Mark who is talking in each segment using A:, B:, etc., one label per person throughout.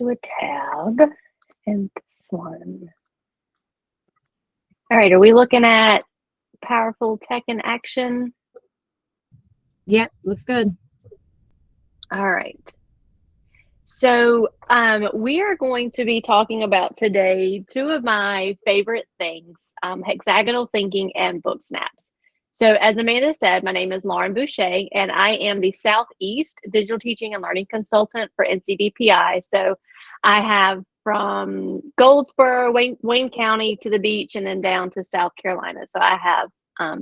A: to a tab and this one. All right, are we looking at Powerful Tech in Action?
B: Yep, looks good.
A: All right. So we are going to be talking about today two of my favorite things, hexagonal thinking and book snaps. So as Amanda said, my name is Lauren Boucher, and I am the Southeast Digital Teaching and Learning Consultant for NCDPI. So I have from Goldsboro, Wayne County to the beach, and then down to South Carolina. So I have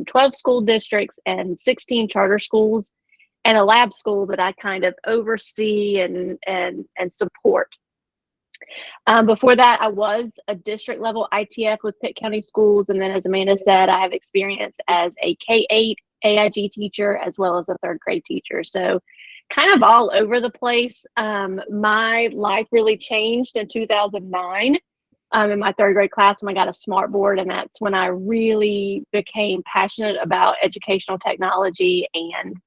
A: 12 school districts and 16 charter schools, and a lab school that I kind of oversee and support. Before that, I was a district level ITF with Pitt County Schools. And then, as Amanda said, I have experience as a K-8 AIG teacher as well as a third grade teacher. So kind of all over the place. My life really changed in 2009 in my third grade class when I got a smart board. And that's when I really became passionate about educational technology and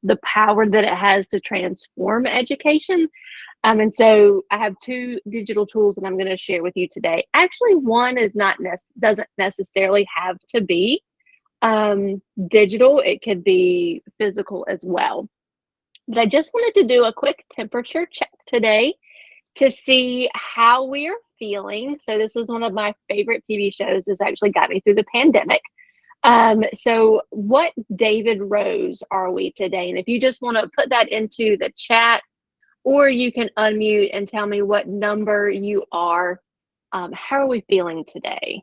A: the power that it has to transform education. And so I have two digital tools that I'm going to share with you today. Actually, one is doesn't necessarily have to be digital. It could be physical as well. But I just wanted to do a quick temperature check today to see how we are feeling. So this is one of my favorite TV shows. This actually got me through the pandemic. So what David Rose are we today? And if you just want to put that into the chat, or you can unmute and tell me what number you are. How are we feeling today?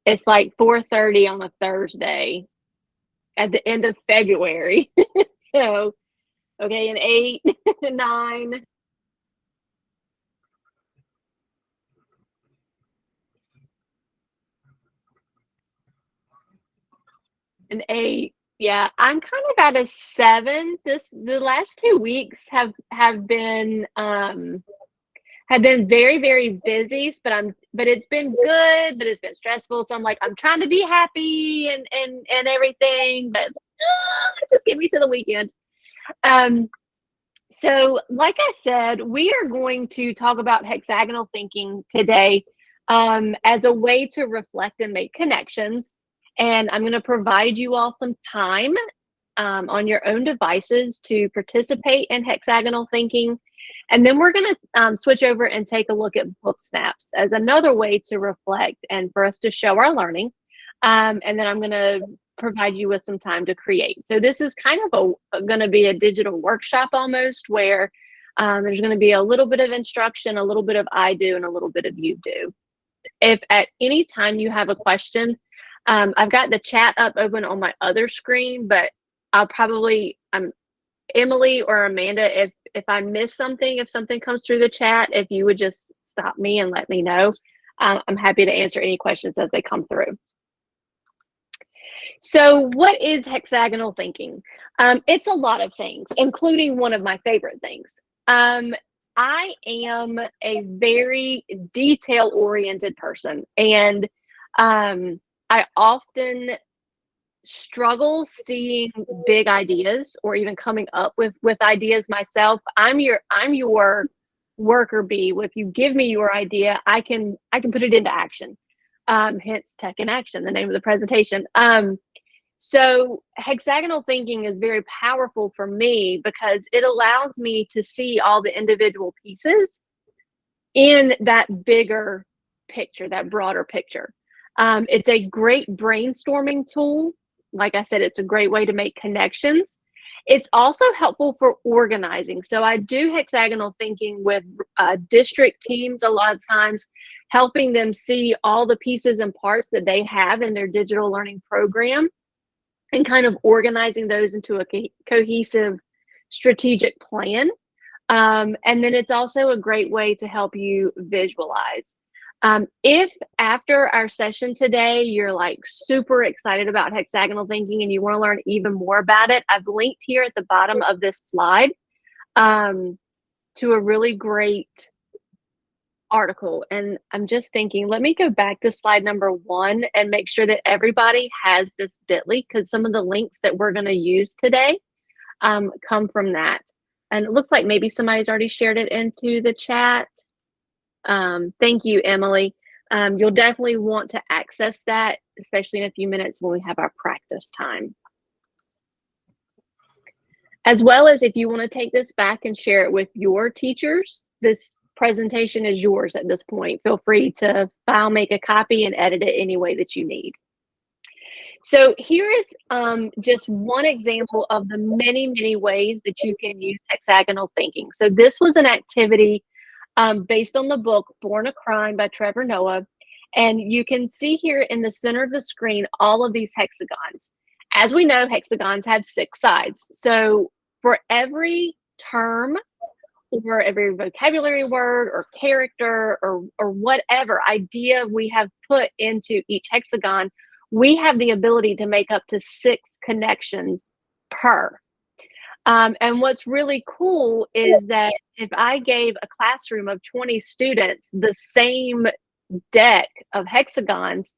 A: It's like 4:30 on a Thursday at the end of February. So, okay, an 8, 9. An 8. Yeah, I'm kind of at a 7. The last 2 weeks have been very, very busy, but it's been good, but it's been stressful. So I'm like, I'm trying to be happy and everything, but just get me to the weekend. So like I said, we are going to talk about hexagonal thinking today as a way to reflect and make connections. And I'm going to provide you all some time on your own devices to participate in hexagonal thinking. And then we're going to switch over and take a look at book snaps as another way to reflect and for us to show our learning. And then I'm going to provide you with some time to create. So this is kind of going to be a digital workshop almost, where there's going to be a little bit of instruction, a little bit of I do, and a little bit of you do. If at any time you have a question, I've got the chat up open on my other screen, but Emily or Amanda, if I miss something, if something comes through the chat, if you would just stop me and let me know, I'm happy to answer any questions as they come through. So what is hexagonal thinking? It's a lot of things, including one of my favorite things. I am a very detail-oriented person, and I often struggle seeing big ideas or even coming up with ideas myself. I'm your worker bee. If you give me your idea, I can put it into action. Hence Tech in Action, the name of the presentation. So hexagonal thinking is very powerful for me because it allows me to see all the individual pieces in that bigger picture, that broader picture. It's a great brainstorming tool. Like I said, it's a great way to make connections. It's also helpful for organizing. So I do hexagonal thinking with district teams a lot of times, helping them see all the pieces and parts that they have in their digital learning program and kind of organizing those into a cohesive strategic plan. And then it's also a great way to help you visualize. If after our session today, you're like super excited about hexagonal thinking and you want to learn even more about it, I've linked here at the bottom of this slide to a really great article. And I'm just thinking, let me go back to slide number 1 and make sure that everybody has this bit.ly, because some of the links that we're going to use today come from that. And it looks like maybe somebody's already shared it into the chat. Thank you, Emily. You'll definitely want to access that, especially in a few minutes when we have our practice time. As well as if you want to take this back and share it with your teachers, this presentation is yours at this point. Feel free to file, make a copy, and edit it any way that you need. So here is just one example of the many, many ways that you can use hexagonal thinking. So this was an activity based on the book Born a Crime by Trevor Noah. And you can see here in the center of the screen all of these hexagons. As we know, hexagons have 6 sides. So for every term or every vocabulary word or character or whatever idea we have put into each hexagon, we have the ability to make up to 6 connections per. And what's really cool is that if I gave a classroom of 20 students the same deck of hexagons,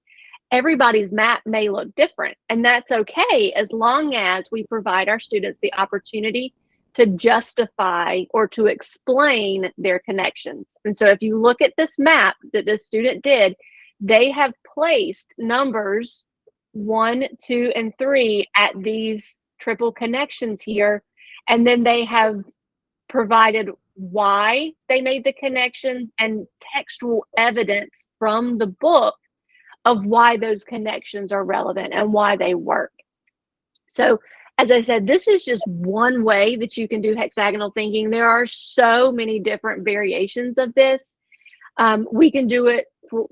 A: everybody's map may look different. And that's okay as long as we provide our students the opportunity to justify or to explain their connections. And so if you look at this map that this student did, they have placed numbers 1, 2, and 3 at these triple connections here. And then they have provided why they made the connection and textual evidence from the book of why those connections are relevant and why they work. So, as I said, this is just one way that you can do hexagonal thinking. There are so many different variations of this. We can do it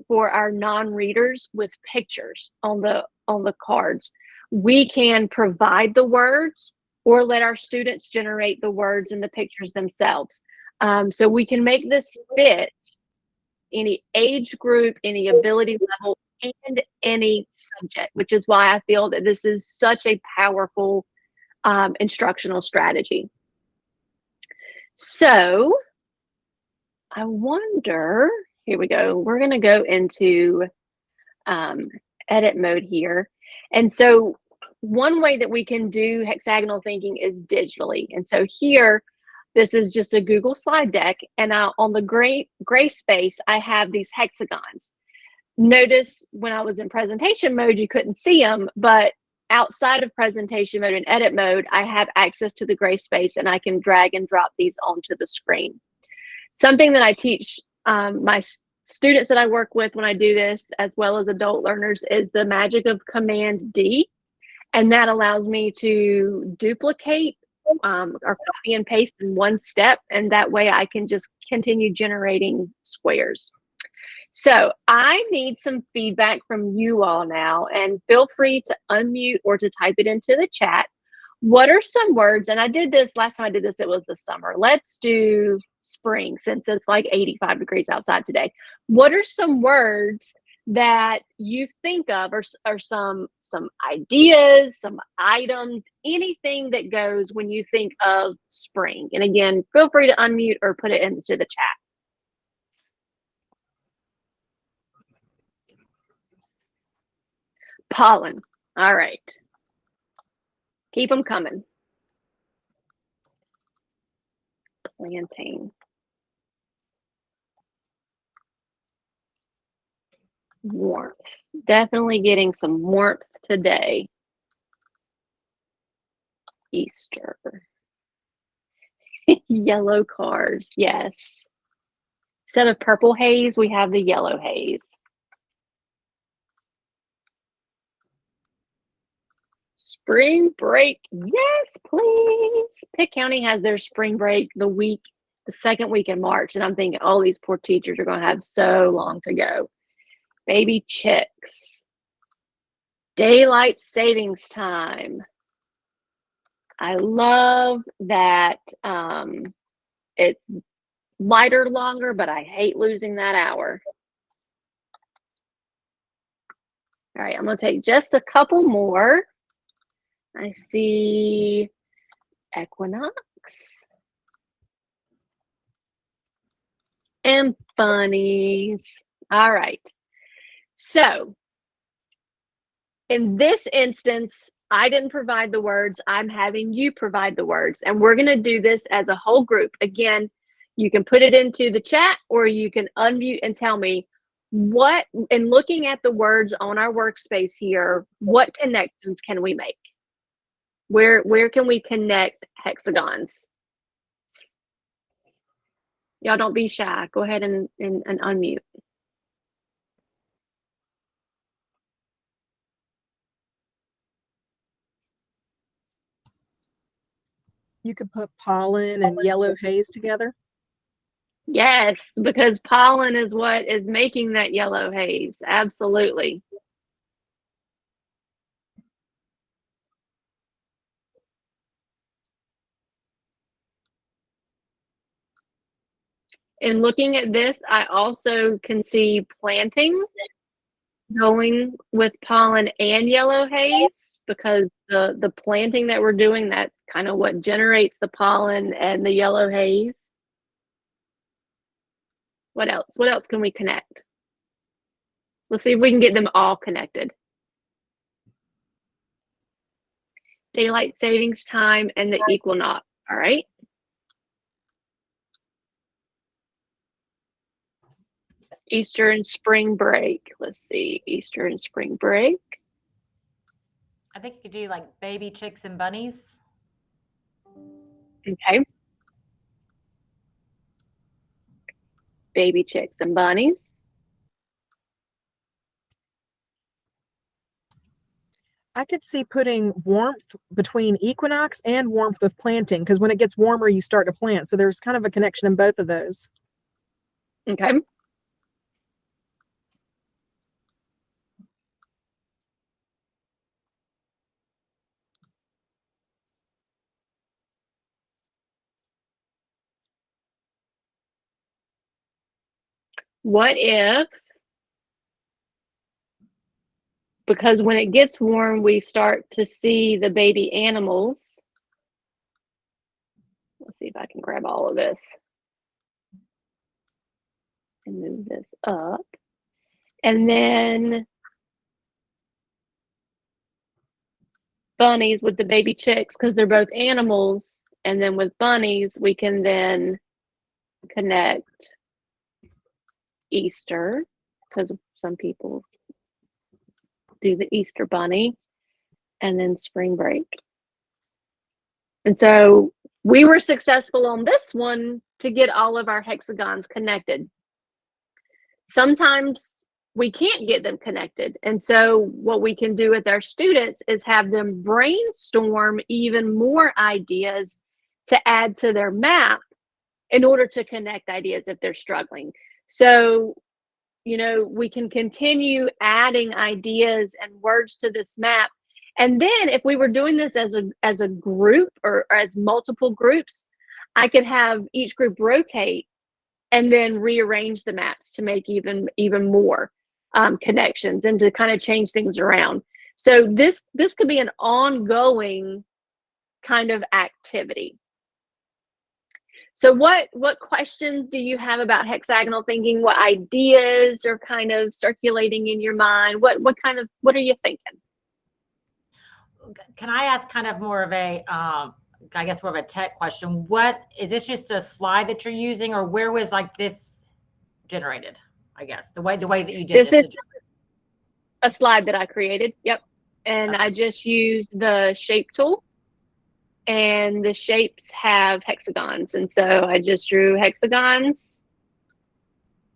A: for our non-readers with pictures on the cards. We can provide the words or let our students generate the words and the pictures themselves. So we can make this fit any age group, any ability level, and any subject, which is why I feel that this is such a powerful instructional strategy. So I wonder, here we go. We're going to go into edit mode here. And so one way that we can do hexagonal thinking is digitally. And so here, this is just a Google slide deck. And now on the gray space, I have these hexagons. Notice when I was in presentation mode, you couldn't see them, but outside of presentation mode and edit mode, I have access to the gray space and I can drag and drop these onto the screen. Something that I teach my students that I work with when I do this, as well as adult learners, is the magic of Command D. And that allows me to duplicate or copy and paste in one step. And that way I can just continue generating squares. So I need some feedback from you all now, and feel free to unmute or to type it into the chat. What are some words, and I did this last time I did this, it was the summer. Let's do spring since it's like 85 degrees outside today. What are some words that you think of or some ideas, some items, anything that goes when you think of spring? And again, feel free to unmute or put it into the chat. Pollen. All right. Keep them coming. Planting. Warmth. Definitely getting some warmth today. Easter. Yellow cars. Yes. Instead of purple haze, we have the yellow haze. Spring break. Yes, please. Pitt County has their spring break the second week in March. And I'm thinking, oh, these poor teachers are going to have so long to go. Baby chicks. Daylight savings time. I love that it's lighter longer, but I hate losing that hour. All right, I'm going to take just a couple more. I see equinox and bunnies. All right. So in this instance, I didn't provide the words. I'm having you provide the words. And we're going to do this as a whole group. Again, you can put it into the chat or you can unmute and tell me what, in looking at the words on our workspace here, what connections can we make? Where can we connect hexagons? Y'all don't be shy. Go ahead and unmute.
C: You could put pollen and yellow haze together.
A: Yes, because pollen is what is making that yellow haze. Absolutely. In looking at this, I also can see planting going with pollen and yellow haze, because the planting that we're doing, that kind of what generates the pollen and the yellow haze. What else? What else can we connect? Let's see if we can get them all connected. Daylight savings time and the equinox. All right. Easter and spring break. Let's see. Easter and spring break.
D: I think you could do like baby chicks and bunnies.
A: Okay. Baby chicks and bunnies.
C: I could see putting warmth between equinox and warmth with planting, because when it gets warmer, you start to plant. So there's kind of a connection in both of those.
A: Okay. What if, because when it gets warm, we start to see the baby animals. Let's see if I can grab all of this and move this up. And then bunnies with the baby chicks, because they're both animals. And then with bunnies, we can then connect Easter, because some people do the Easter bunny, and then spring break. And so we were successful on this one to get all of our hexagons connected. Sometimes we can't get them connected. And so what we can do with our students is have them brainstorm even more ideas to add to their map in order to connect ideas if they're struggling. So, you know, we can continue adding ideas and words to this map. And then if we were doing this as a group or as multiple groups, I could have each group rotate and then rearrange the maps to make even more connections and to kind of change things around. So this could be an ongoing kind of activity. So what questions do you have about hexagonal thinking? What ideas are kind of circulating in your mind? What are you thinking?
D: Can I ask kind of more of a, I guess more of a tech question? What is this, just a slide that you're using, or where was like this generated? I guess the way that you did
A: this is a slide that I created. Yep. And okay. I just used the shape tool, and the shapes have hexagons. And so I just drew hexagons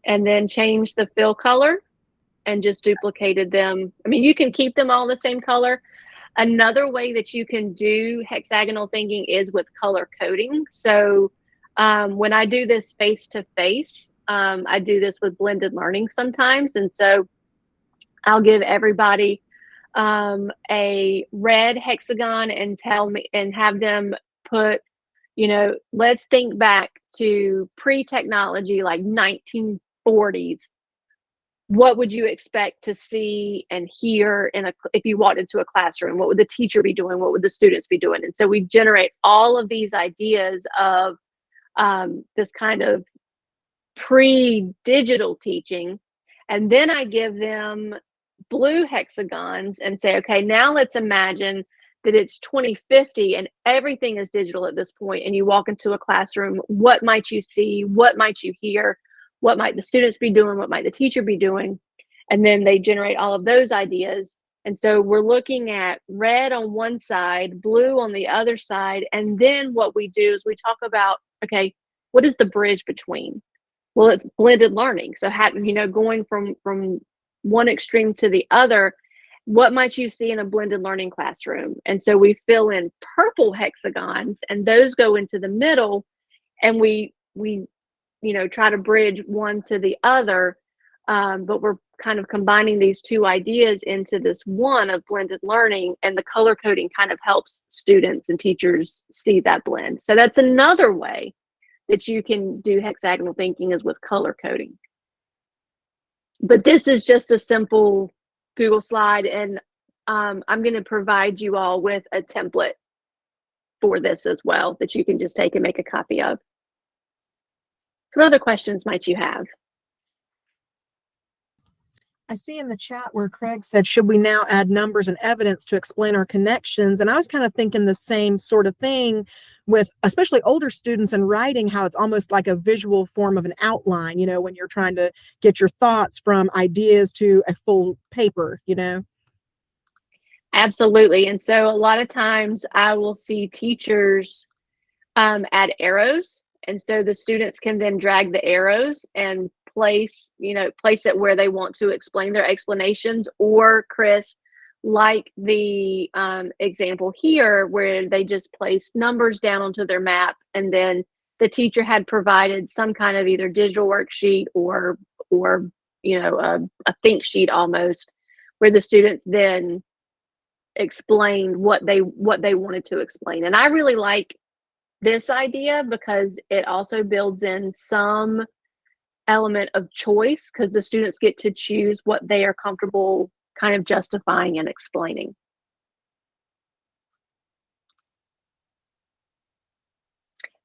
A: and then changed the fill color and just duplicated them. I mean, you can keep them all the same color. Another way that you can do hexagonal thinking is with color coding. So when I do this face-to-face, I do this with blended learning sometimes. And so I'll give everybody a red hexagon and have them put, you know, let's think back to pre-technology, like 1940s. What would you expect to see and hear if you walked into a classroom? What would the teacher be doing? What would the students be doing? And so we generate all of these ideas of this kind of pre-digital teaching. And then I give them blue hexagons and say, okay, now let's imagine that it's 2050 and everything is digital at this point, and you walk into a classroom, what might you see? What might you hear? What might the students be doing? What might the teacher be doing? And then they generate all of those ideas. And so we're looking at red on one side, blue on the other side. And then what we do is we talk about, okay, what is the bridge between? Well, it's blended learning. So going from one extreme to the other, what might you see in a blended learning classroom? And so we fill in purple hexagons, and those go into the middle, and we try to bridge one to the other. But we're kind of combining these two ideas into this one of blended learning, and the color coding kind of helps students and teachers see that blend. So that's another way that you can do hexagonal thinking, is with color coding. But this is just a simple Google slide, and I'm going to provide you all with a template for this as well that you can just take and make a copy of. So what other questions might you have?
C: I see in the chat where Craig said, should we now add numbers and evidence to explain our connections? And I was kind of thinking the same sort of thing with especially older students and writing, how it's almost like a visual form of an outline, when you're trying to get your thoughts from ideas to a full paper,
A: Absolutely. And so a lot of times I will see teachers add arrows. And so the students can then drag the arrows and place it where they want to explain their explanations. Or Chris, like the example here, where they just placed numbers down onto their map, and then the teacher had provided some kind of either digital worksheet or a think sheet almost, where the students then explained what they wanted to explain. And I really like this idea because it also builds in some element of choice, because the students get to choose what they are comfortable kind of justifying and explaining.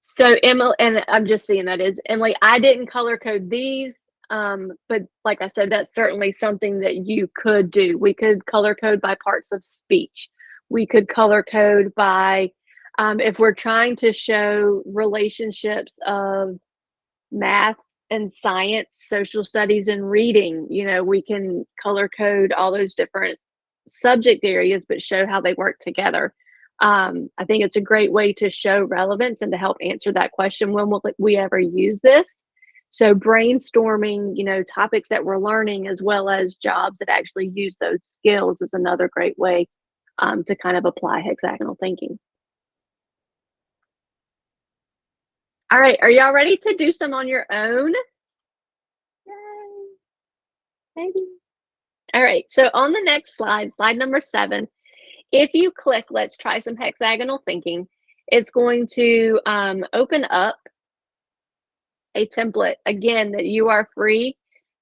A: So Emily, and I'm just seeing that is Emily, I didn't color code these, but like I said, that's certainly something that you could do. We could color code by parts of speech. We could color code by, if we're trying to show relationships of math and science, social studies, and reading, we can color code all those different subject areas, but show how they work together. I think it's a great way to show relevance and to help answer that question, when will we ever use this? So brainstorming, topics that we're learning, as well as jobs that actually use those skills, is another great way to kind of apply hexagonal thinking. All right, are y'all ready to do some on your own? Yay. Maybe. All right, so on the next slide, slide number 7, if you click Let's Try Some Hexagonal Thinking, it's going to open up a template, again, that you are free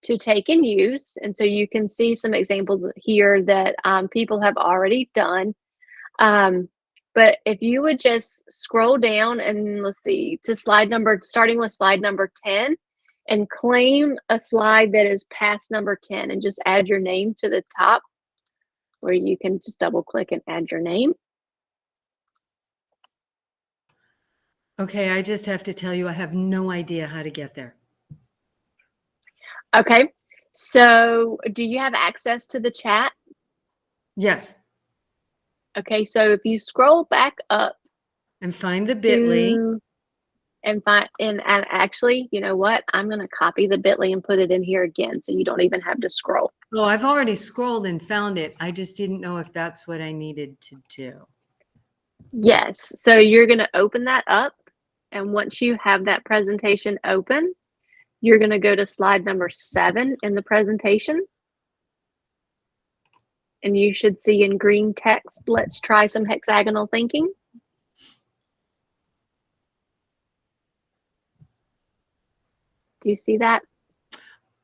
A: to take and use. And so you can see some examples here that people have already done. But if you would just scroll down and let's see, to starting with slide number 10, and claim a slide that is past number 10, and just add your name to the top, where you can just double click and add your name.
B: Okay, I just have to tell you, I have no idea how to get there.
A: Okay, so do you have access to the chat?
B: Yes.
A: Okay, so if you scroll back up
B: And find the bit.ly.
A: And actually, you know what? I'm going to copy the bit.ly and put it in here again, so you don't even have to scroll.
B: Oh, I've already scrolled and found it. I just didn't know if that's what I needed to do.
A: Yes, so you're going to open that up, and once you have that presentation open, you're going to go to slide number 7 in the presentation. And you should see in green text, Let's Try Some Hexagonal Thinking. Do you see that?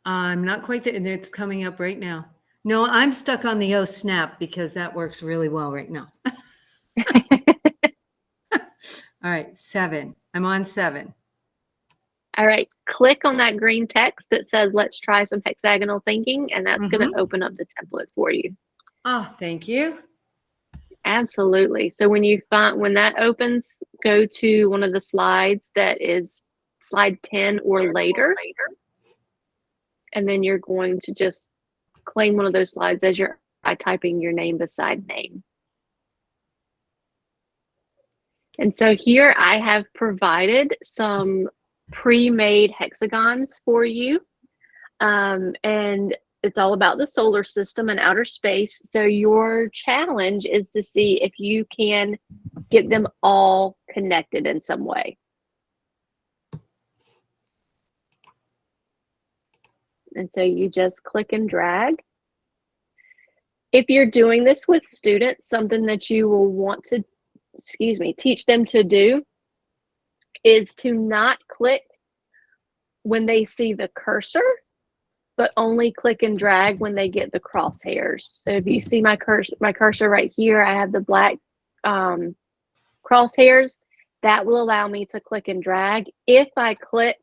B: I'm not quite there, and it's coming up right now. No, I'm stuck on the snap because that works really well right now. All right, 7. I'm on 7.
A: All right, click on that green text that says Let's Try Some Hexagonal Thinking, and that's going to open up the template for you.
B: Oh, thank you.
A: Absolutely. So when that opens, go to one of the slides that is slide 10 or later, and then you're going to just claim one of those slides as you're by typing your name beside name. And so here I have provided some pre-made hexagons for you. And it's all about the solar system and outer space. So your challenge is to see if you can get them all connected in some way. And so you just click and drag. If you're doing this with students, something that you will want to, teach them to do is to not click when they see the cursor, but only click and drag when they get the crosshairs. So if you see my cursor right here, I have the black crosshairs. That will allow me to click and drag. If I click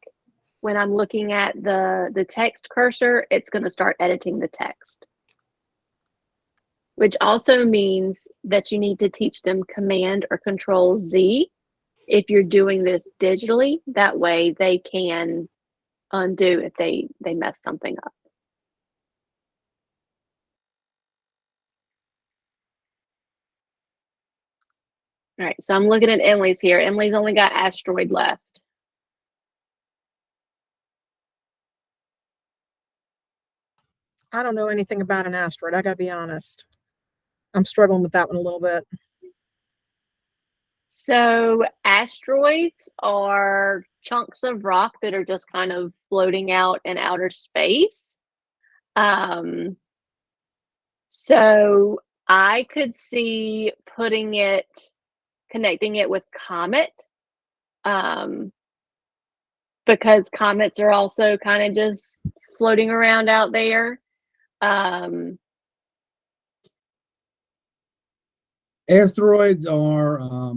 A: when I'm looking at the text cursor, it's going to start editing the text, which also means that you need to teach them Command or Control Z if you're doing this digitally. That way they can undo if they mess something up. All right, so I'm looking at Emily's here. Emily's only got asteroid left.
C: I don't know anything about an asteroid. I got to be honest. I'm struggling with that one a little bit.
A: So asteroids are chunks of rock that are just kind of floating out in outer space. So I could see connecting it with comet, because comets are also kind of just floating around out there.
E: Asteroids are,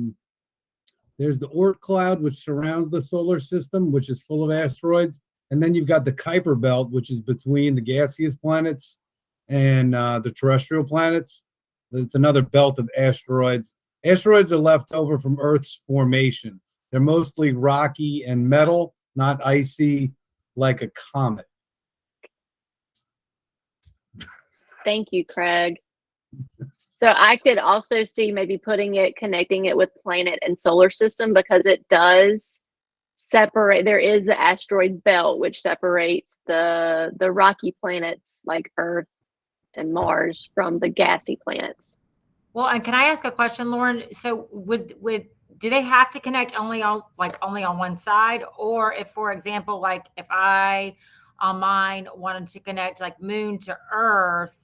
E: there's the Oort cloud, which surrounds the solar system, which is full of asteroids. And then you've got the Kuiper belt, which is between the gaseous planets and the terrestrial planets. It's another belt of asteroids. Asteroids are left over from Earth's formation. They're mostly rocky and metal, not icy like a comet.
A: Thank you, Craig. So I could also see maybe connecting it with planet and solar system, because it does separate. There is the asteroid belt, which separates the rocky planets like Earth and Mars from the gassy planets.
D: Well, and can I ask a question, Lauren? So do they have to connect only on one side? Or if, for example, like if I on mine wanted to connect like moon to Earth,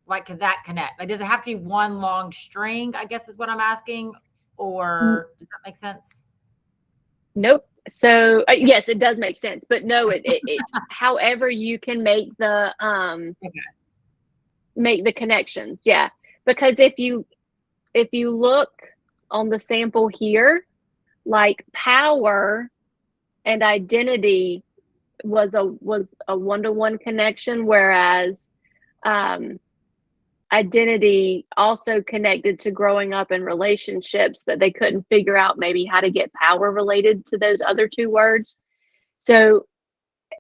D: like could that connect? Like, does it have to be one long string, I guess is what I'm asking? Or does that make sense?
A: Nope. So yes, it does make sense, but no, it's however you can make the make the connections. Yeah, because if you look on the sample here, like power and identity was a one-to-one connection, whereas identity also connected to growing up in relationships, but they couldn't figure out maybe how to get power related to those other two words. So,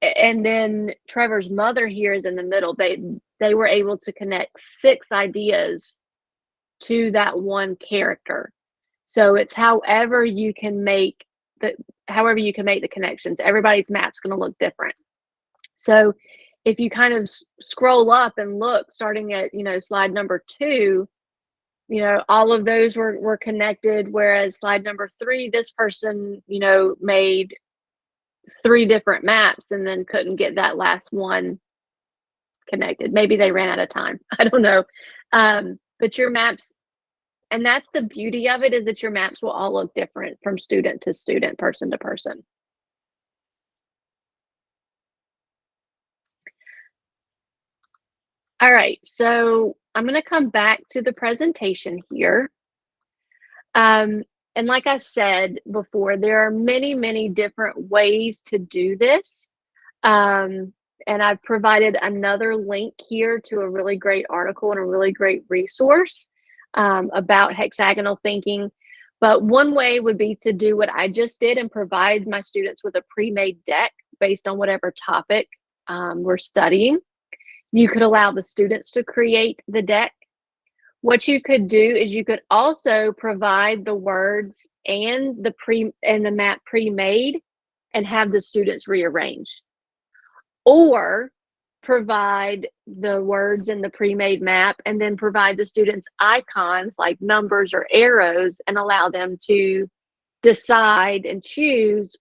A: and then Trevor's mother here is in the middle. They were able to connect 6 ideas to that one character. So it's however you can make the connections. Everybody's map's going to look different. So if you kind of scroll up and look, starting at, slide number 2, all of those were connected, whereas slide number 3, this person, made 3 different maps and then couldn't get that last one connected. Maybe they ran out of time. I don't know. But your maps, and that's the beauty of it, is that your maps will all look different from student to student, person to person. All right, so I'm going to come back to the presentation here. And like I said before, there are many, many different ways to do this. And I've provided another link here to a really great article and a really great resource about hexagonal thinking. But one way would be to do what I just did and provide my students with a pre-made deck based on whatever topic we're studying. You could allow the students to create the deck. What you could do is you could also provide the words and the map pre-made and have the students rearrange, or provide the words in the pre-made map and then provide the students icons like numbers or arrows and allow them to decide and choose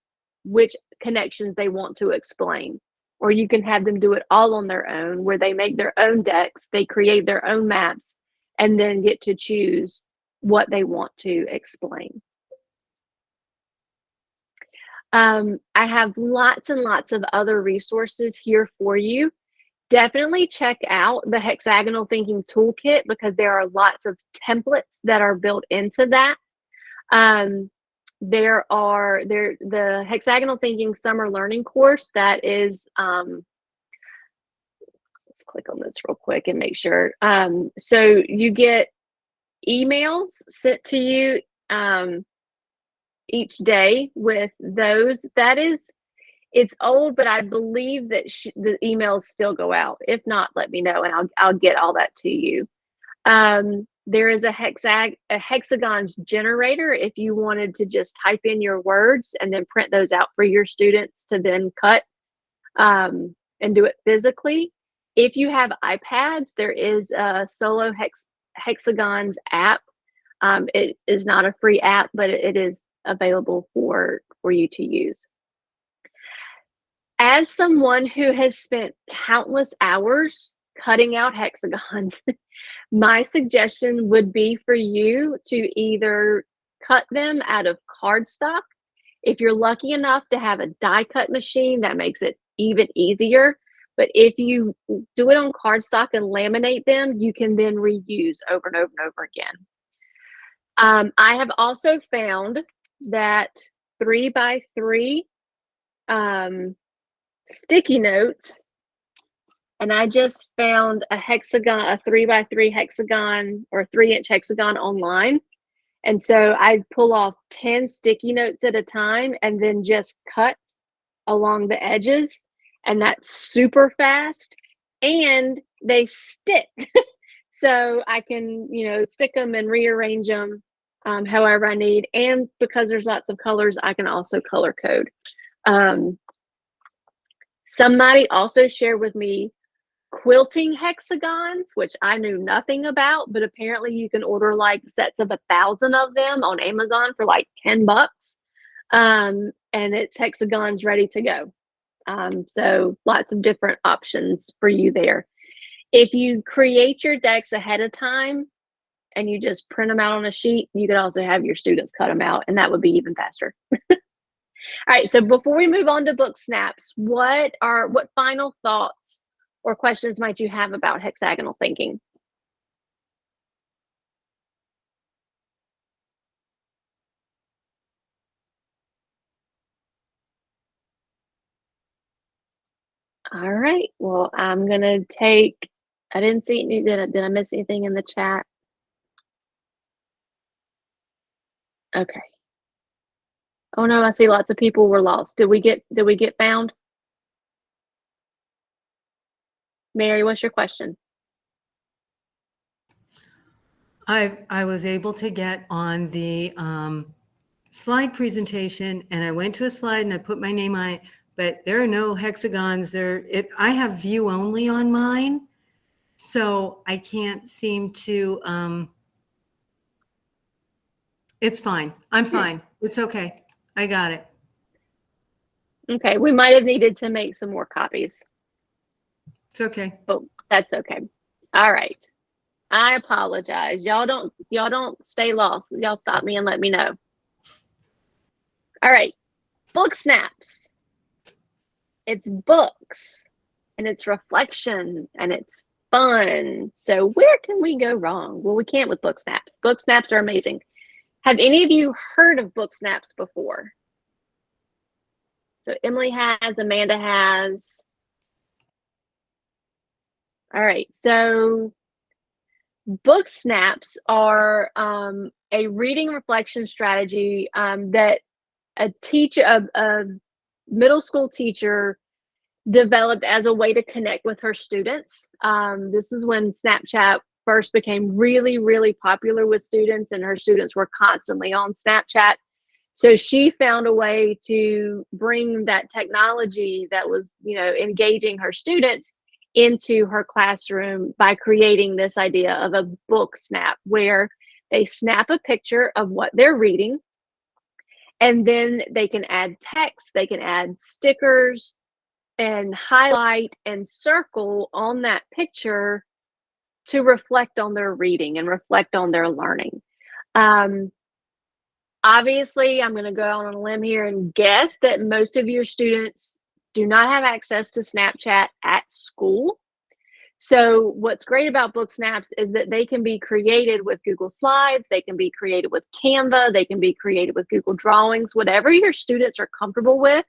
A: which connections they want to explain. Or you can have them do it all on their own, where they make their own decks, they create their own maps, and then get to choose what they want to explain. I have lots and lots of other resources here for you. Definitely check out the Hexagonal Thinking Toolkit because there are lots of templates that are built into that. The Hexagonal Thinking Summer Learning course that is, let's click on this real quick and make sure. So you get emails sent to you each day with those. It's old, but I believe that the emails still go out. If not, let me know and I'll get all that to you. There is a hexagon generator if you wanted to just type in your words and then print those out for your students to then cut and do it physically. If you have iPads, there is a Solo Hexagons app. It is not a free app, but it is available for you to use. As someone who has spent countless hours cutting out hexagons, my suggestion would be for you to either cut them out of cardstock. If you're lucky enough to have a die cut machine, that makes it even easier. But if you do it on cardstock and laminate them, you can then reuse over and over and over again. I have also found that 3x3 sticky notes, and I just found a 3x3 hexagon or 3-inch hexagon online. And so I pull off 10 sticky notes at a time and then just cut along the edges, and that's super fast and they stick. So I can, stick them and rearrange them however I need. And because there's lots of colors, I can also color code. Somebody also shared with me quilting hexagons, which I knew nothing about, but apparently you can order like sets of 1,000 of them on Amazon for like $10. And it's hexagons ready to go. So lots of different options for you there. If you create your decks ahead of time and you just print them out on a sheet, you could also have your students cut them out, and that would be even faster. All right, so before we move on to book snaps, what final thoughts or questions might you have about hexagonal thinking? All right, well, I'm gonna take, I didn't see any, did I miss anything in the chat? Okay. Oh no, I see lots of people were lost. Did we get found? Mary, what's your question?
B: I was able to get on the slide presentation, and I went to a slide and I put my name on it, but there are no hexagons there. I have view only on mine, so I can't seem to, it's fine. I'm fine. It's okay. I got it.
A: Okay, we might have needed to make some more copies.
B: It's okay.
A: But that's okay. All right. I apologize. Y'all don't stay lost. Y'all stop me and let me know. All right. Book snaps. It's books and it's reflection and it's fun. So where can we go wrong? Well, we can't with book snaps. Book snaps are amazing. Have any of you heard of book snaps before? So Emily has, Amanda has. All right. So Book snaps are a reading reflection strategy that a middle school teacher developed as a way to connect with her students. This is when Snapchat first became really, really popular with students, and her students were constantly on Snapchat. So she found a way to bring that technology that was, engaging her students into her classroom by creating this idea of a book snap where they snap a picture of what they're reading, and then they can add text, they can add stickers, and highlight and circle on that picture to reflect on their reading and reflect on their learning. Obviously, I'm going to go on a limb here and guess that most of your students do not have access to Snapchat at school. So what's great about book snaps is that they can be created with Google Slides, they can be created with Canva, they can be created with Google Drawings, whatever your students are comfortable with.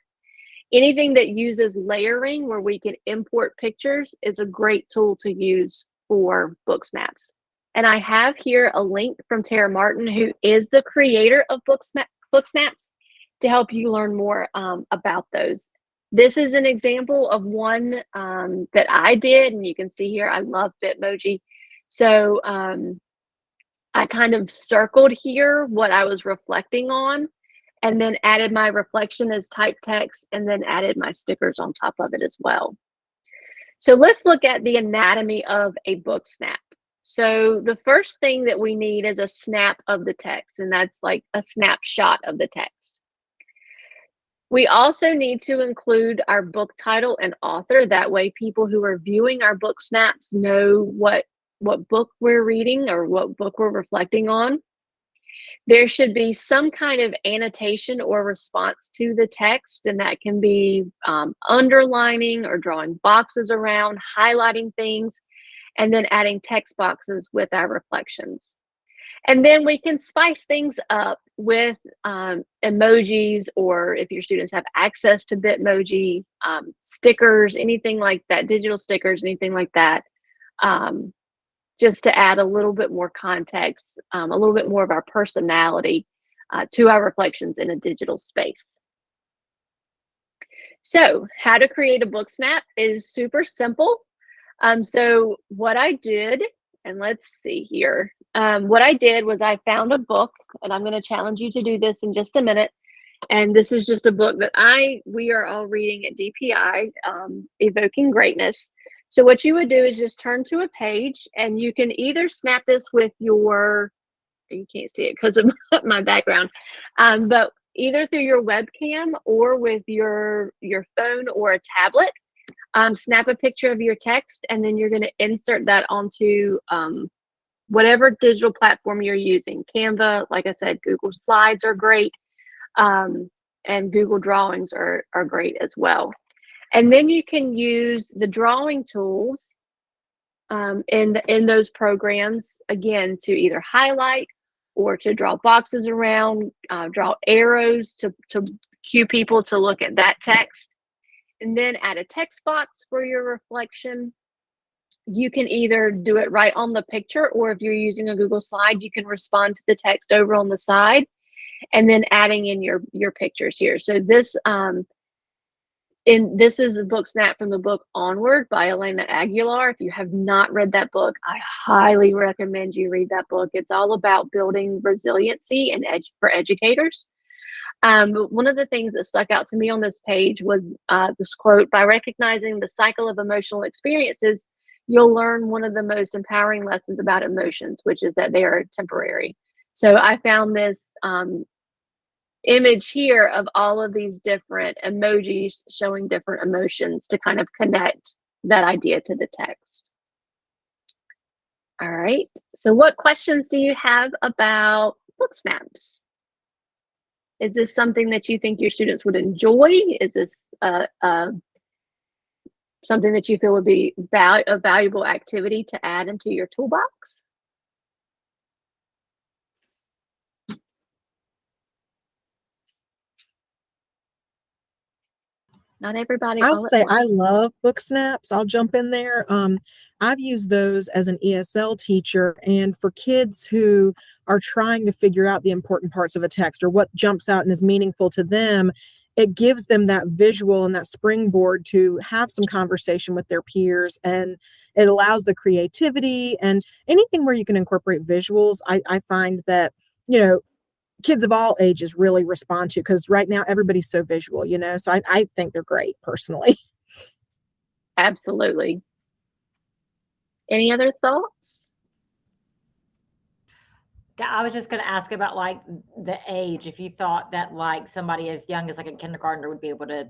A: Anything that uses layering where we can import pictures is a great tool to use for book snaps. And I have here a link from Tara Martin, who is the creator of book snaps, to help you learn more about those. This is an example of one that I did, and you can see here I love Bitmoji. So I kind of circled here what I was reflecting on, and then added my reflection as typed text, and then added my stickers on top of it as well. So let's look at the anatomy of a book snap. So the first thing that we need is a snap of the text, and that's like a snapshot of the text. We also need to include our book title and author. That way people who are viewing our book snaps know what book we're reading or what book we're reflecting on. There should be some kind of annotation or response to the text, and that can be underlining or drawing boxes around, highlighting things, and then adding text boxes with our reflections. And then we can spice things up with emojis, or if your students have access to Bitmoji, stickers, anything like that, digital stickers, anything like that, just to add a little bit more context, a little bit more of our personality to our reflections in a digital space. So how to create a book snap is super simple. So what I did, and let's see here, what I did was I found a book, and I'm going to challenge you to do this in just a minute. And this is just a book that we are all reading at DPI, Evoking Greatness. So what you would do is just turn to a page, and you can either snap this with you can't see it because of my background, but either through your webcam or with your phone or a tablet. Snap a picture of your text, and then you're going to insert that onto whatever digital platform you're using. Canva, like I said, Google Slides are great, and Google Drawings are great as well. And then you can use the drawing tools in those programs, again, to either highlight or to draw boxes around, draw arrows to cue people to look at that text. And then add a text box for your reflection. You can either do it right on the picture, or if you're using a Google slide, you can respond to the text over on the side, and then adding in your pictures here. So this is a book snap from the book Onward by Elena Aguilar. If you have not read that book, I highly recommend you read that book. It's all about building resiliency and for educators. One of the things that stuck out to me on this page was this quote: "By recognizing the cycle of emotional experiences, you'll learn one of the most empowering lessons about emotions, which is that they are temporary." So I found this image here of all of these different emojis showing different emotions to kind of connect that idea to the text. All right, so what questions do you have about book snaps? Is this something that you think your students would enjoy? Is this something that you feel would be a valuable activity to add into your toolbox? Not everybody
C: I'll
A: all at
C: say I
A: once.
C: love book snaps. I'll jump in there. I've used those as an ESL teacher, and for kids who are trying to figure out the important parts of a text or what jumps out and is meaningful to them, it gives them that visual and that springboard to have some conversation with their peers, and it allows the creativity and anything where you can incorporate visuals. I find that, you know, kids of all ages really respond to, because right now everybody's so visual, so I think they're great personally.
A: Absolutely. Any other thoughts?
D: I was just going to ask about like the age, if you thought that like somebody as young as like a kindergartner would be able to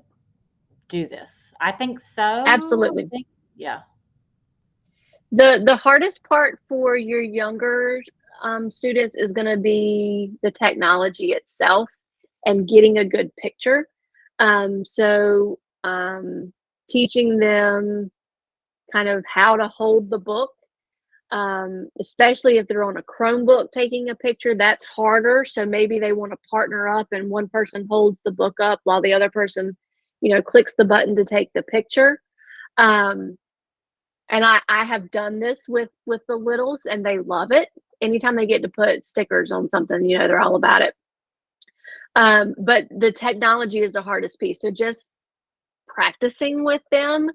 D: do this. I think so.
A: Absolutely.
D: Yeah.
A: The hardest part for your younger students is going to be the technology itself and getting a good picture. So teaching them kind of how to hold the book, especially if they're on a Chromebook taking a picture, that's harder. So maybe they want to partner up and one person holds the book up while the other person, clicks the button to take the picture. Um, and I have done this with the littles and they love it. Anytime they get to put stickers on something, they're all about it. But the technology is the hardest piece. So just practicing with them,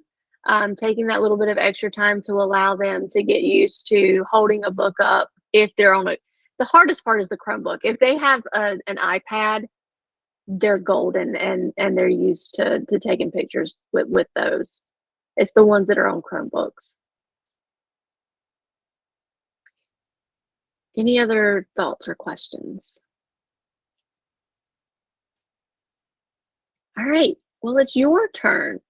A: taking that little bit of extra time to allow them to get used to holding a book up if they're on it. The hardest part is the Chromebook. If they have an iPad, they're golden and they're used to taking pictures with those. It's the ones that are on Chromebooks. Any other thoughts or questions? All right, well, it's your turn.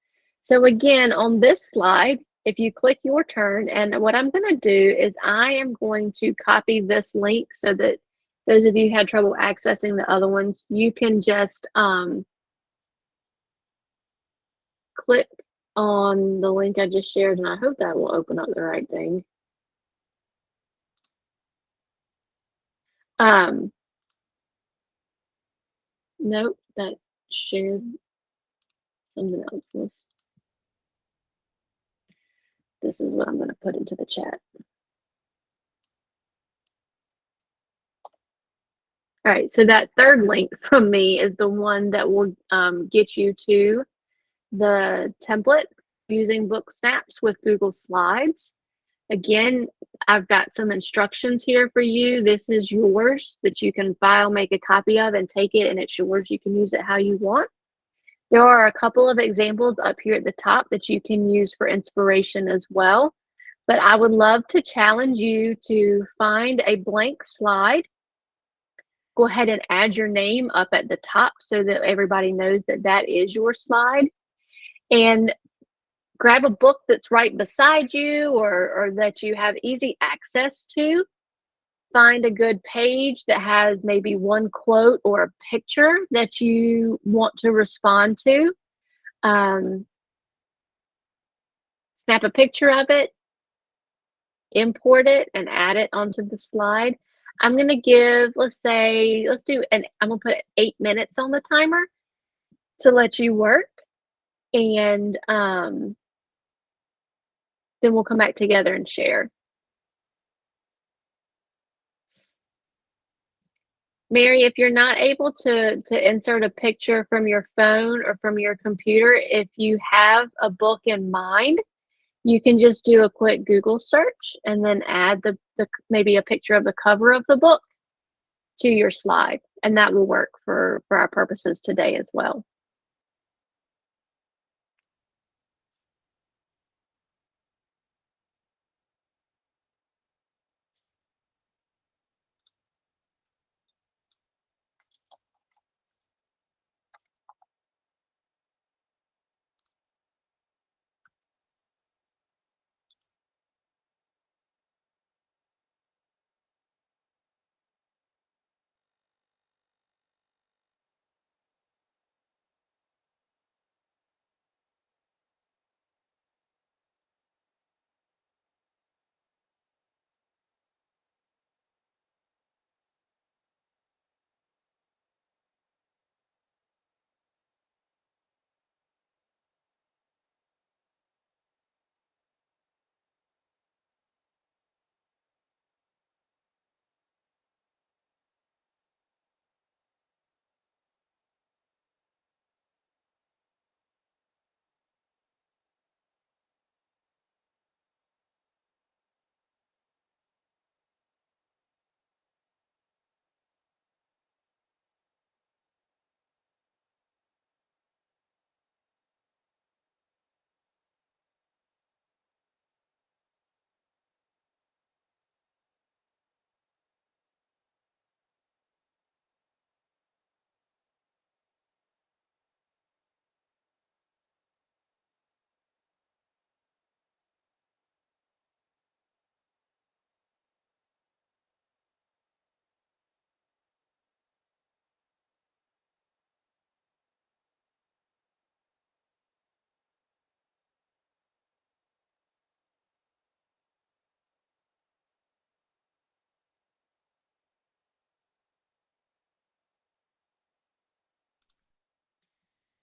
A: So again, on this slide, if you click your turn, and what I'm going to do is I am going to copy this link so that those of you who had trouble accessing the other ones, you can just click on the link I just shared, and I hope that will open up the right thing. Nope, that shared something else. This is what I'm going to put into the chat. All right, so that third link from me is the one that will get you to the template using book snaps with Google Slides. Again, I've got some instructions here for you. This is yours that you can file, make a copy of, and take it, and it's yours. You can use it how you want. There are a couple of examples up here at the top that you can use for inspiration as well. But I would love to challenge you to find a blank slide. Go ahead and add your name up at the top so that everybody knows that that is your slide. And grab a book that's right beside you or that you have easy access to. Find a good page that has maybe one quote or a picture that you want to respond to. Snap a picture of it, import it, and add it onto the slide. I'm going to give, I'm going to put 8 minutes on the timer to let you work. And then we'll come back together and share. Mary, if you're not able to insert a picture from your phone or from your computer, if you have a book in mind, you can just do a quick Google search and then add the maybe a picture of the cover of the book to your slide, and that will work for our purposes today as well.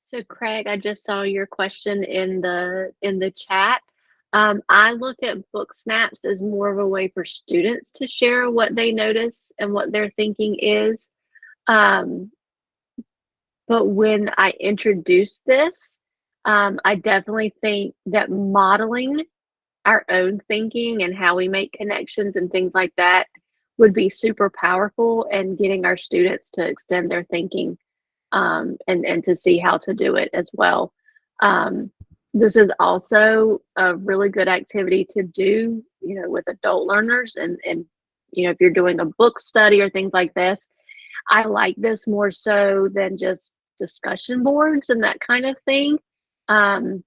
A: So Craig, I just saw your question in the chat. I look at book snaps as more of a way for students to share what they notice and what their thinking is. Um, but when I introduce this, I definitely think that modeling our own thinking and how we make connections and things like that would be super powerful and getting our students to extend their thinking, and to see how to do it as well. This is also a really good activity to do, with adult learners, and if you're doing a book study or things like this. I like this more so than just discussion boards and that kind of thing. Um,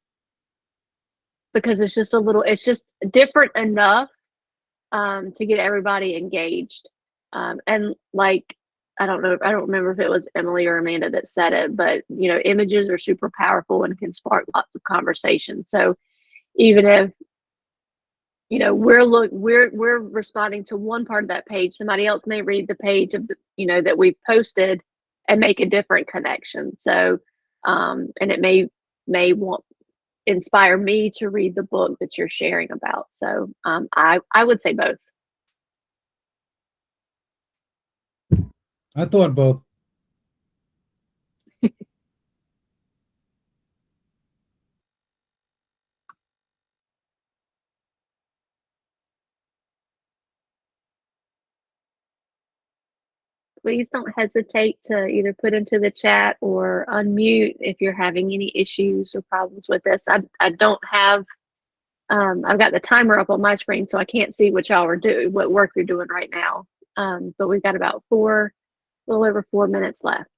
A: because it's just different enough, to get everybody engaged. And like, I don't remember if it was Emily or Amanda that said it, but images are super powerful and can spark lots of conversation. So even if we're responding to one part of that page, somebody else may read the page of that we've posted and make a different connection. So, and it may want inspire me to read the book that you're sharing about. So, I would say both.
E: I thought both.
A: Please don't hesitate to either put into the chat or unmute if you're having any issues or problems with this. I don't have, I've got the timer up on my screen, so I can't see what y'all are doing, what work you're doing right now. But we've got about a little over 4 minutes left.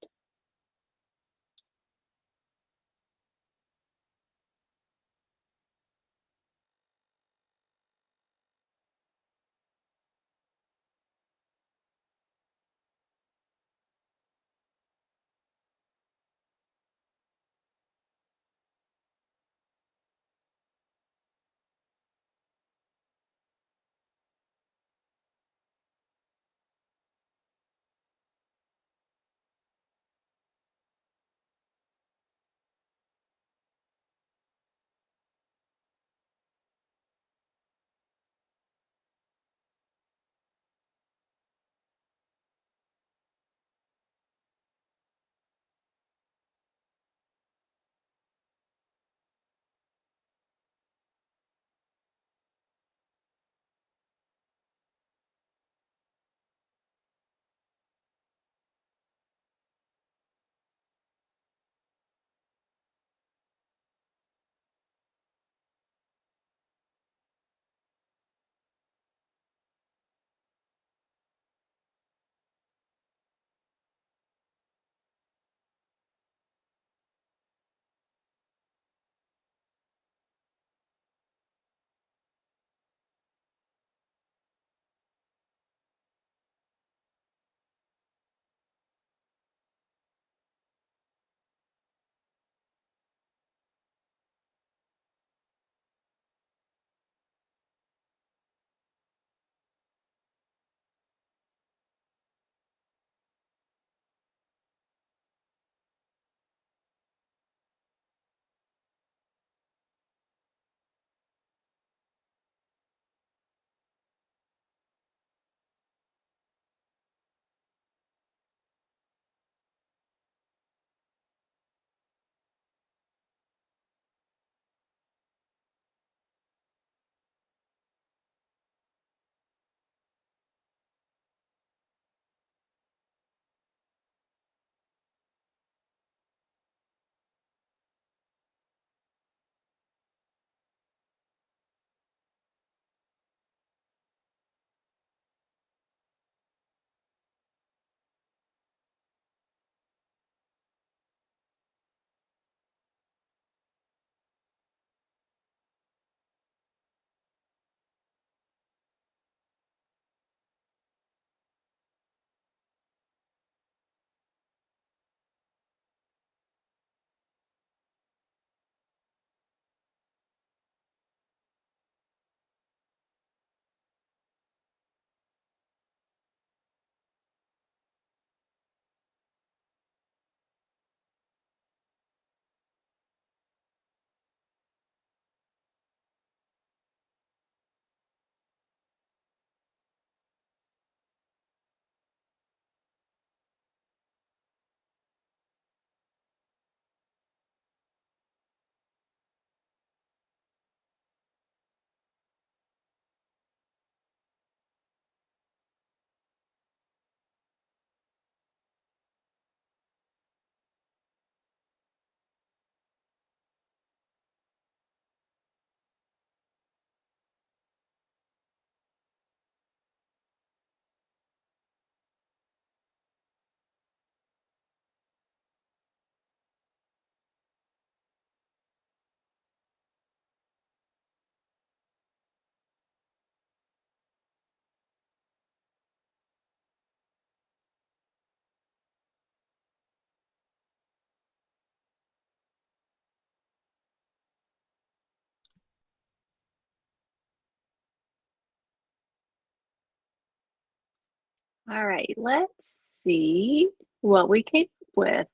A: All right, let's see what we came up with.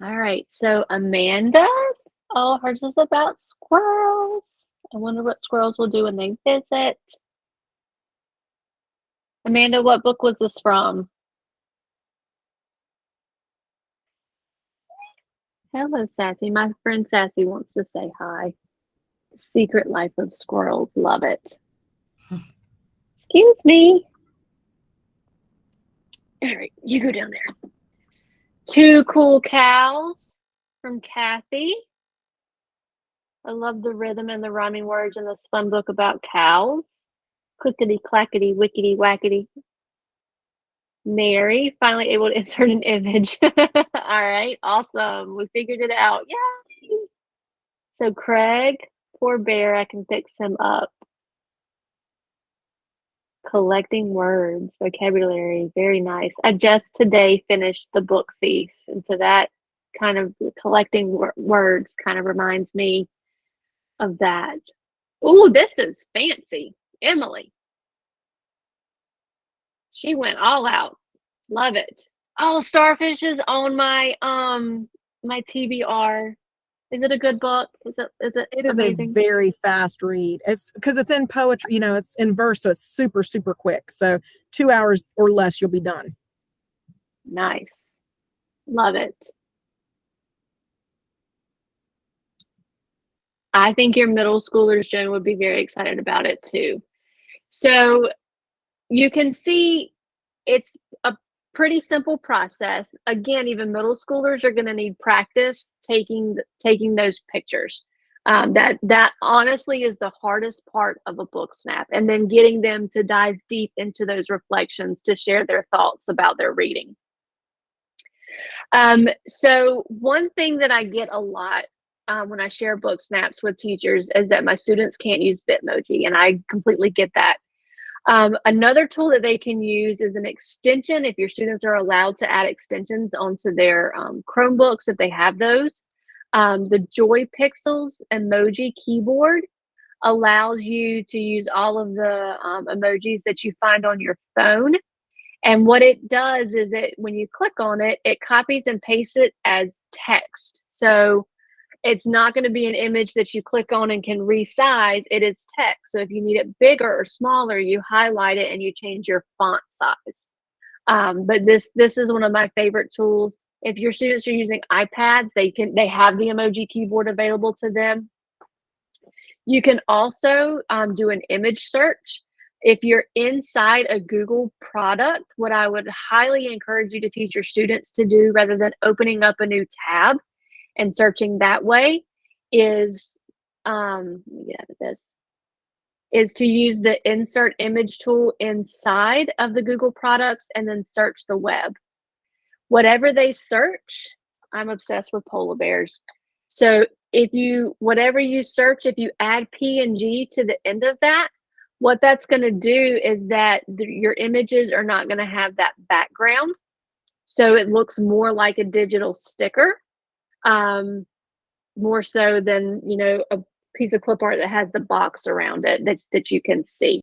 A: All right, so Amanda, oh, hers is about squirrels. I wonder what squirrels will do when they visit. Amanda, what book was this from? Hello, Sassy. My friend Sassy wants to say hi. Secret Life of Squirrels. Love it. Excuse me. All right, you go down there. Two Cool Cows from Kathy. I love the rhythm and the rhyming words in this fun book about cows. Clickety clackety wickety whackety. Mary, finally able to insert an image. All right, awesome. We figured it out. Yay! So Craig, poor bear, I can fix him up. Collecting words, vocabulary, very nice. I just today finished The Book Thief, and so that kind of collecting words kind of reminds me of that. Oh, this is fancy. Emily. She went all out. Love it. Oh, Starfishes on my my TBR. Is it a good book? Is it
C: It is
A: amazing?
C: a very fast read. It's because it's in poetry, it's in verse, so it's super, super quick. So 2 hours or less, you'll be done.
A: Nice. Love it. I think your middle schoolers, Joan, would be very excited about it too. So you can see it's a pretty simple process. Again, even middle schoolers are going to need practice taking those pictures. That honestly is the hardest part of a book snap, and then getting them to dive deep into those reflections to share their thoughts about their reading. So one thing that I get a lot when I share book snaps with teachers is that my students can't use Bitmoji, and I completely get that. Another tool that they can use is an extension. If your students are allowed to add extensions onto their Chromebooks, if they have those, the Joy Pixels emoji keyboard allows you to use all of the emojis that you find on your phone. And what it does is when you click on it, it copies and pastes it as text. So it's not going to be an image that you click on and can resize. It is text. So if you need it bigger or smaller, you highlight it and you change your font size. But this is one of my favorite tools. If your students are using iPads, they have the emoji keyboard available to them. You can also do an image search. If you're inside a Google product, what I would highly encourage you to teach your students to do, rather than opening up a new tab and searching that way, is let me get out of this, is to use the insert image tool inside of the Google products and then search the web. Whatever they search, I'm obsessed with polar bears. So whatever you search, if you add PNG to the end of that, what that's going to do is that your images are not going to have that background. So it looks more like a digital sticker, more so than, a piece of clip art that has the box around it that you can see.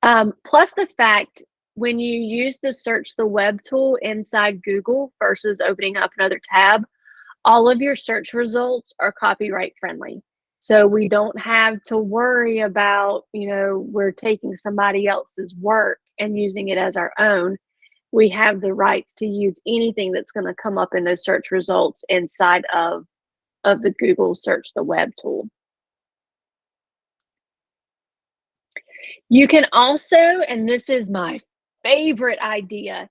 A: Plus the fact, when you use the search the web tool inside Google versus opening up another tab, all of your search results are copyright friendly. So we don't have to worry about, we're taking somebody else's work and using it as our own. We have the rights to use anything that's going to come up in those search results inside of the Google search the web tool. You can also, and this is my favorite idea,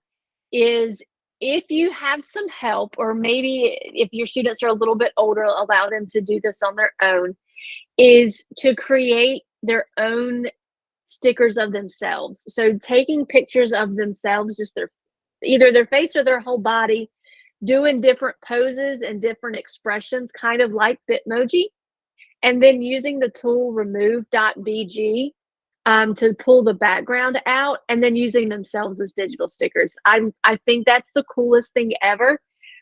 A: is if you have some help, or maybe if your students are a little bit older, allow them to do this on their own, is to create their own stickers of themselves. So taking pictures of themselves, just either their face or their whole body, doing different poses and different expressions, kind of like Bitmoji, and then using the tool remove.bg to pull the background out, and then using themselves as digital stickers. I think that's the coolest thing ever.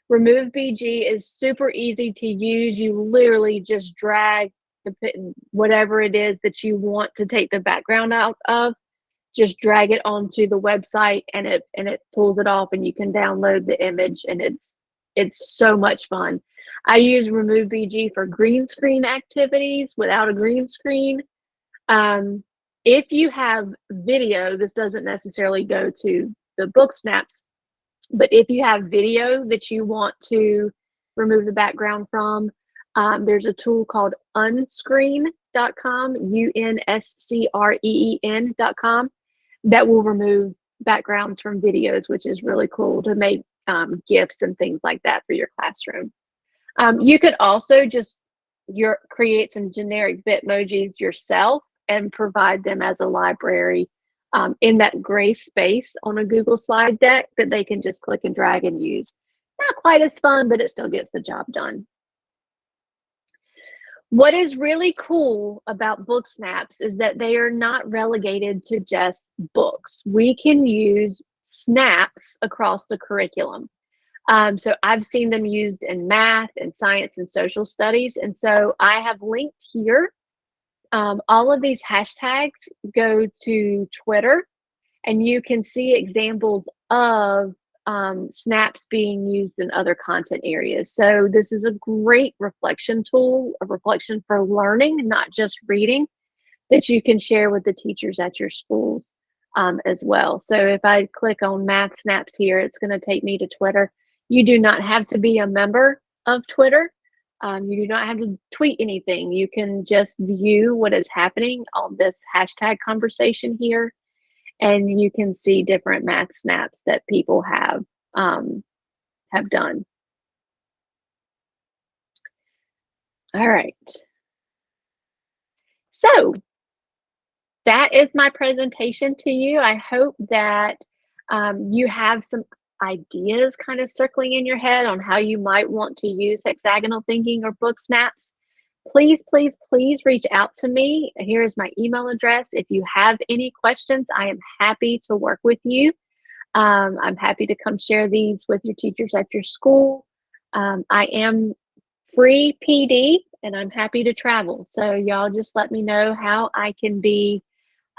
A: Remove BG is super easy to use. You literally just drag to put in whatever it is that you want to take the background out of. Just drag it onto the website and it pulls it off, and you can download the image, and it's so much fun. I use Remove BG for green screen activities without a green screen. If you have video, this doesn't necessarily go to the book snaps, but if you have video that you want to remove the background from, there's a tool called unscreen.com, unscreen.com, that will remove backgrounds from videos, which is really cool to make GIFs and things like that for your classroom. You could also just create some generic Bitmojis yourself and provide them as a library in that gray space on a Google slide deck that they can just click and drag and use. Not quite as fun, but it still gets the job done. What is really cool about book snaps is that they are not relegated to just books. We can use snaps across the curriculum. So I've seen them used in math and science and social studies. And so I have linked here. All of these hashtags go to Twitter, and you can see examples of snaps being used in other content areas. So this is a great reflection tool, a reflection for learning, not just reading, that you can share with the teachers at your schools as well. So if I click on math snaps here, it's going to take me to Twitter. You do not have to be a member of Twitter. You do not have to tweet anything. You can just view what is happening on this hashtag conversation here, and you can see different math snaps that people have done. All right. So that is my presentation to you. I hope that you have some ideas kind of circling in your head on how you might want to use hexagonal thinking or book snaps. Please, please, please reach out to me. Here is my email address. If you have any questions, I am happy to work with you. I'm happy to come share these with your teachers at your school. I am free PD, and I'm happy to travel. So y'all just let me know how I can be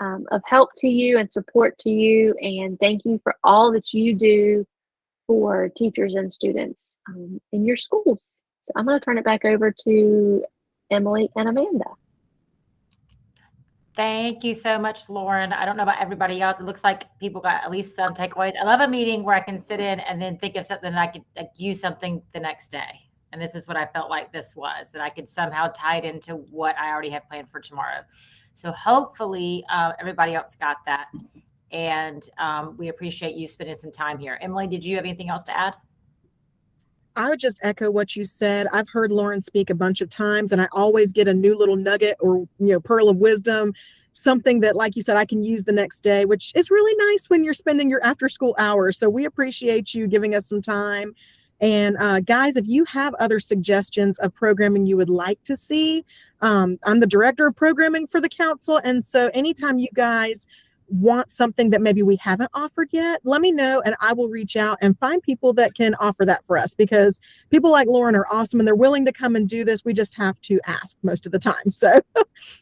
A: of help to you and support to you. And thank you for all that you do for teachers and students in your schools. So I'm going to turn it back over to Emily and Amanda.
D: Thank you so much, Lauren. I don't know about everybody else. It looks like people got at least some takeaways. I love a meeting where I can sit in and then think of something and I could use something the next day. And this is what I felt like this was, that I could somehow tie it into what I already have planned for tomorrow. So hopefully everybody else got that. And we appreciate you spending some time here. Emily, did you have anything else to add?
C: I would just echo what you said. I've heard Lauren speak a bunch of times, and I always get a new little nugget or, pearl of wisdom, something that, like you said, I can use the next day, which is really nice when you're spending your after school hours. So we appreciate you giving us some time. And guys, if you have other suggestions of programming you would like to see, I'm the director of programming for the council. And so anytime you guys want something that maybe we haven't offered yet, let me know and I will reach out and find people that can offer that for us, because people like Lauren are awesome and they're willing to come and do this. We just have to ask most of the time. So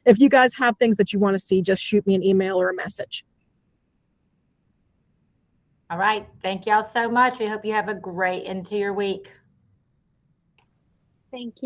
C: if you guys have things that you want to see, just shoot me an email or a message.
D: All right. Thank y'all so much. We hope you have a great end to your week.
A: Thank you.